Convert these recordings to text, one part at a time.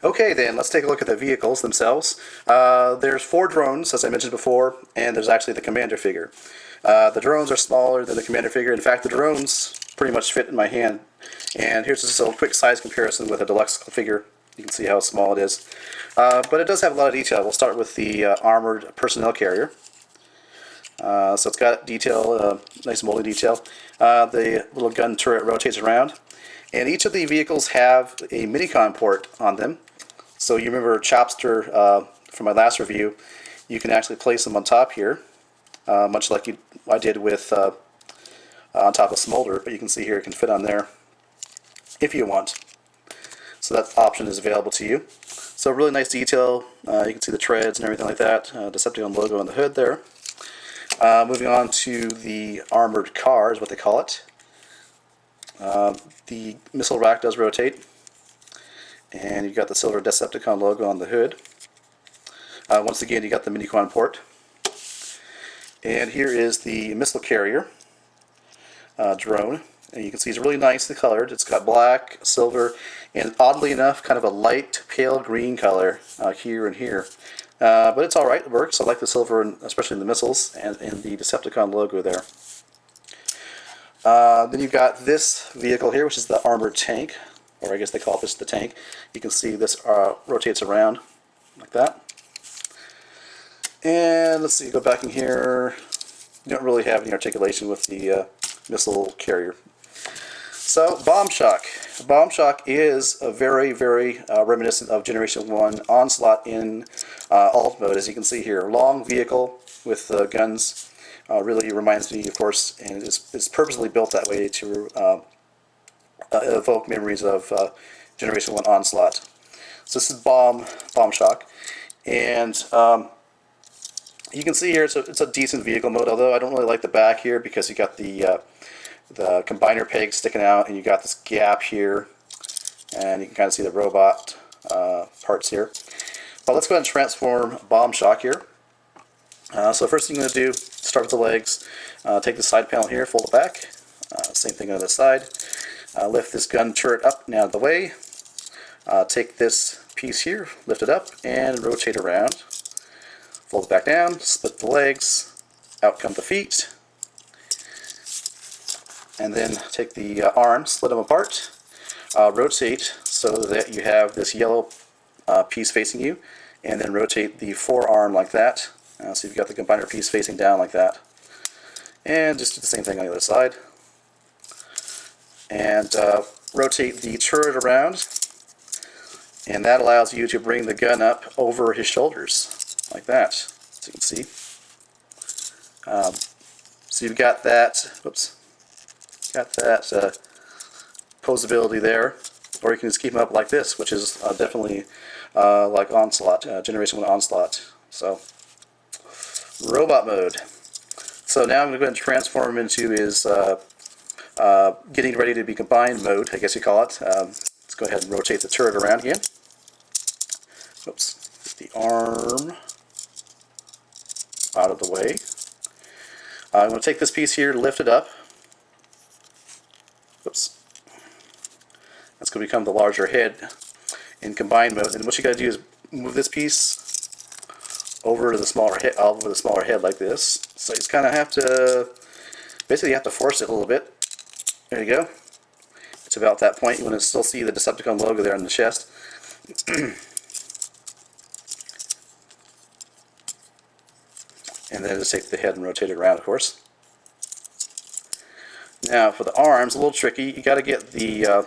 Okay, then let's take a look at the vehicles themselves. There's 4 drones, as I mentioned before, and there's actually the commander figure. The drones are smaller than the commander figure. In fact, the drones pretty much fit in my hand. And here's just a quick size comparison with a deluxe figure. You can see how small it is. But it does have a lot of detail. We'll start with the armored personnel carrier. So it's got detail, nice molding detail. The little gun turret rotates around. And each of the vehicles have a Minicon port on them. So you remember Chopster from my last review, you can actually place them on top here, much like I did with on top of Smolder, but you can see here it can fit on there if you want. So that option is available to you. So really nice detail. You can see the treads and everything like that. Decepticon logo on the hood there. Moving on to the armored car is what they call it. The missile rack does rotate. And you've got the silver Decepticon logo on the hood. Once again, you got the Minicon port. And here is the missile carrier drone. And you can see it's really nicely colored. It's got black, silver, and oddly enough, kind of a light pale green color here and here. But it's alright, it works. I like the silver, especially in the missiles, and the Decepticon logo there. Then you've got this vehicle here, which is the armored tank. Or I guess they call this the tank. You can see this rotates around like that. And let's see, go back in here. You don't really have any articulation with the missile carrier. So, Bombshock. Bombshock is a very, very reminiscent of Generation 1 Onslaught in alt mode, as you can see here. Long vehicle with guns. Really reminds me, of course, and is purposely built that way to evoke memories of Generation 1 Onslaught. So this is Bombshock, and you can see here it's a decent vehicle mode, although I don't really like the back here because you got the combiner peg sticking out, and you got this gap here, and you can kind of see the robot parts here. But let's go ahead and transform Bombshock here. So first thing I'm going to do, start with the legs, take the side panel here, fold it back, same thing on the side. Lift this gun turret up and out of the way. Take this piece here, lift it up, and rotate around. Fold it back down, split the legs, out come the feet. And then take the arms, split them apart, rotate so that you have this yellow piece facing you, and then rotate the forearm like that. So you've got the combiner piece facing down like that. And just do the same thing on the other side. And rotate the turret around, and that allows you to bring the gun up over his shoulders, like that, as you can see. So you've got that, posability there, or you can just keep him up like this, which is definitely like Onslaught, Generation 1 Onslaught. So, robot mode. So now I'm going to go ahead and transform him into his getting ready to be combined mode, I guess you call it. Let's go ahead and rotate the turret around again. Oops, get the arm out of the way. I'm going to take this piece here, lift it up. Oops. That's going to become the larger head in combined mode. And what you got to do is move this piece over to the smaller head, like this. So you just kind of have to, basically you have to force it a little bit. There you go. It's about that point. You want to still see the Decepticon logo there on the chest. And then just take the head and rotate it around, of course. Now for the arms, a little tricky. You got to get the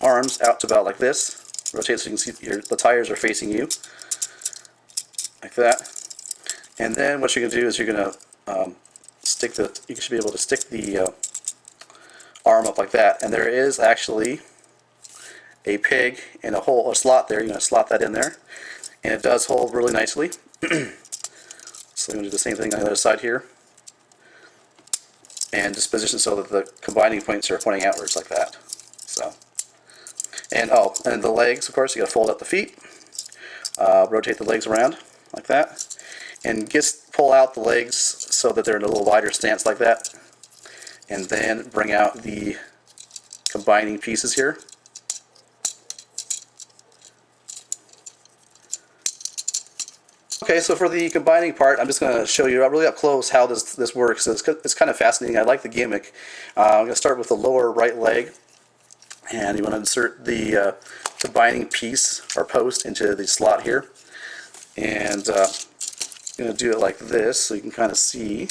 arms out to about like this. Rotate so you can see the tires are facing you, like that. And then what you're going to do is you're going to you should be able to stick the arm up like that. And there is actually a peg and a slot there. You're going to slot that in there, and it does hold really nicely. So I'm going to do the same thing on the other side here, and just position so that the combining points are pointing outwards like that. So, and the legs, of course, you got to fold up the feet, rotate the legs around like that, and just pull out the legs so that they're in a little wider stance like that, and then bring out the combining pieces here Okay, so for the combining part, I'm just going to show you really up close how this works. It's kind of fascinating. I like the gimmick. I'm going to start with the lower right leg, and you want to insert the combining piece or post into the slot here, and I'm going to do it like this so you can kind of see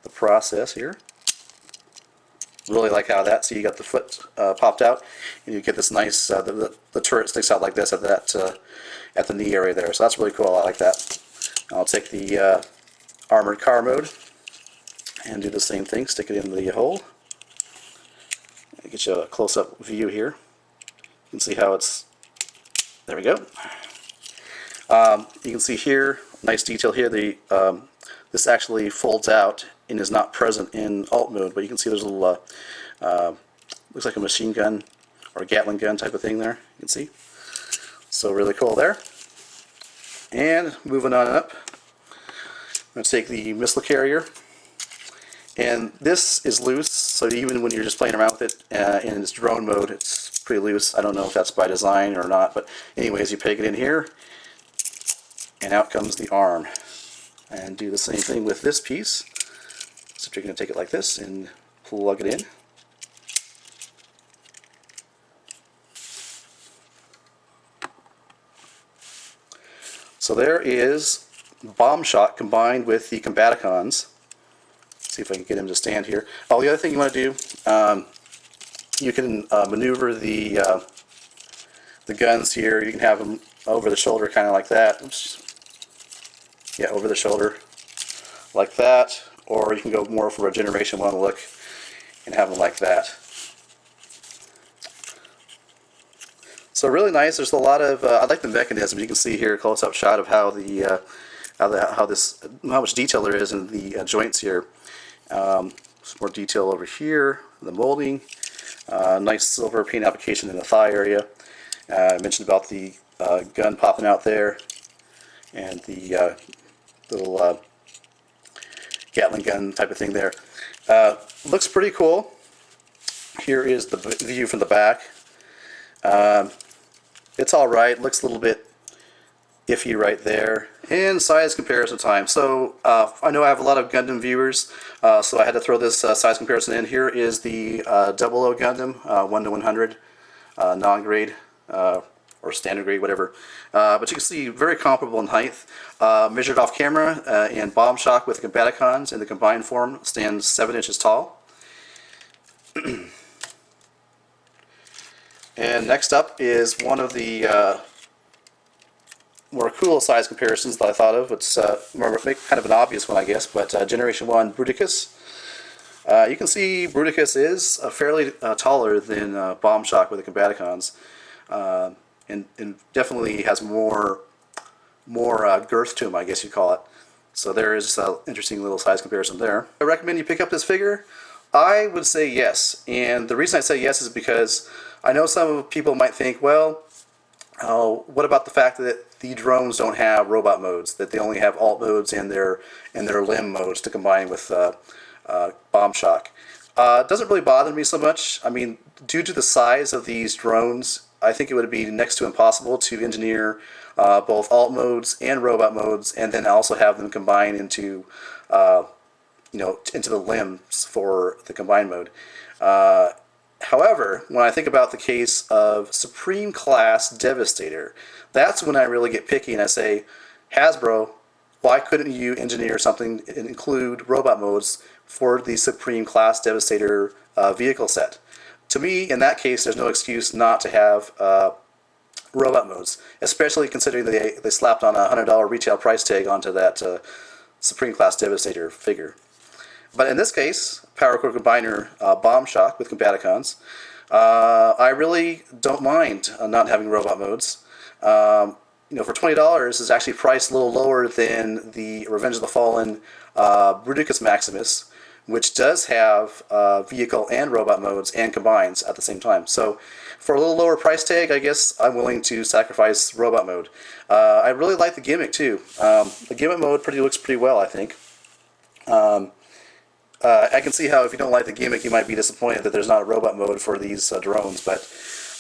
the process here. Really like how that. So you got the foot popped out, and you get this nice. The turret sticks out like this at at the knee area there. So that's really cool. I like that. I'll take the armored car mode and do the same thing. Stick it in the hole. Get you a close-up view here. You can see how it's. There we go. You can see here, nice detail here. This actually folds out and is not present in alt mode, but you can see there's a little, looks like a machine gun or a Gatling gun type of thing there. You can see. So really cool there. And moving on up, I'm going to take the missile carrier. And this is loose, so even when you're just playing around with it in its drone mode, it's pretty loose. I don't know if that's by design or not, but anyways, you peg it in here, and out comes the arm. And do the same thing with this piece. So you're going to take it like this and plug it in. So there is Bombshock combined with the Combaticons. See if I can get him to stand here. Oh, the other thing you want to do, you can maneuver the guns here. You can have them over the shoulder, kind of like that. Oops. Yeah, over the shoulder, like that. Or you can go more for a Generation 1 look and have them like that. So really nice. There's a lot of I like the mechanism. You can see here a close-up shot of how how much detail there is in the joints here. Some more detail over here, the molding. Nice silver paint application in the thigh area. I mentioned about the gun popping out there, and the little Gatling gun type of thing there. Looks pretty cool. Here is the view from the back. It's alright, looks a little bit iffy right there. And size comparison time. So I know I have a lot of Gundam viewers, so I had to throw this size comparison in. Here is the 00 Gundam, 1/100, non-grade, or standard grade, whatever. But you can see very comparable in height. Measured off camera, and Bombshock with Combaticons in the combined form stands 7 inches tall. And next up is one of the more cool size comparisons that I thought of. It's kind of an obvious one, I guess, but Generation 1 Bruticus. You can see Bruticus is fairly taller than Bombshock with the Combaticons, and definitely has more girth to him, I guess you'd call it. So there is an interesting little size comparison there. I recommend you pick up this figure. I would say yes, and the reason I say yes is because I know some people might think, well, what about the fact that the drones don't have robot modes, that they only have alt modes and their limb modes to combine with Bombshock? It doesn't really bother me so much. I mean, due to the size of these drones, I think it would be next to impossible to engineer both alt modes and robot modes, and then also have them combine into into the limbs for the combined mode. However, when I think about the case of Supreme Class Devastator, that's when I really get picky and I say, Hasbro, why couldn't you engineer something and include robot modes for the Supreme Class Devastator vehicle set? To me, in that case, there's no excuse not to have robot modes, especially considering they slapped on a $100 retail price tag onto that Supreme Class Devastator figure. But in this case, Power Core Combiner Bombshock with Combaticons, I really don't mind not having robot modes. For $20, is actually priced a little lower than the Revenge of the Fallen Bruticus Maximus, which does have vehicle and robot modes and combines at the same time. So for a little lower price tag, I guess I'm willing to sacrifice robot mode. I really like the gimmick too. The gimmick mode looks pretty well, I think. I can see how if you don't like the gimmick, you might be disappointed that there's not a robot mode for these drones, but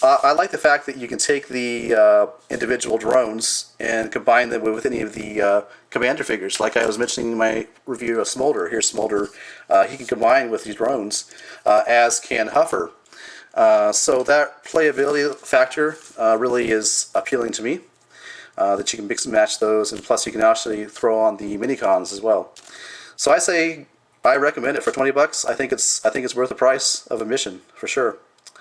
I like the fact that you can take the individual drones and combine them with any of the commander figures. Like I was mentioning in my review of Smolder. Here's Smolder. He can combine with these drones, as can Huffer. So that playability factor really is appealing to me. That you can mix and match those, and plus you can actually throw on the minicons as well. So I say I recommend it for $20. I think it's worth the price of admission for sure.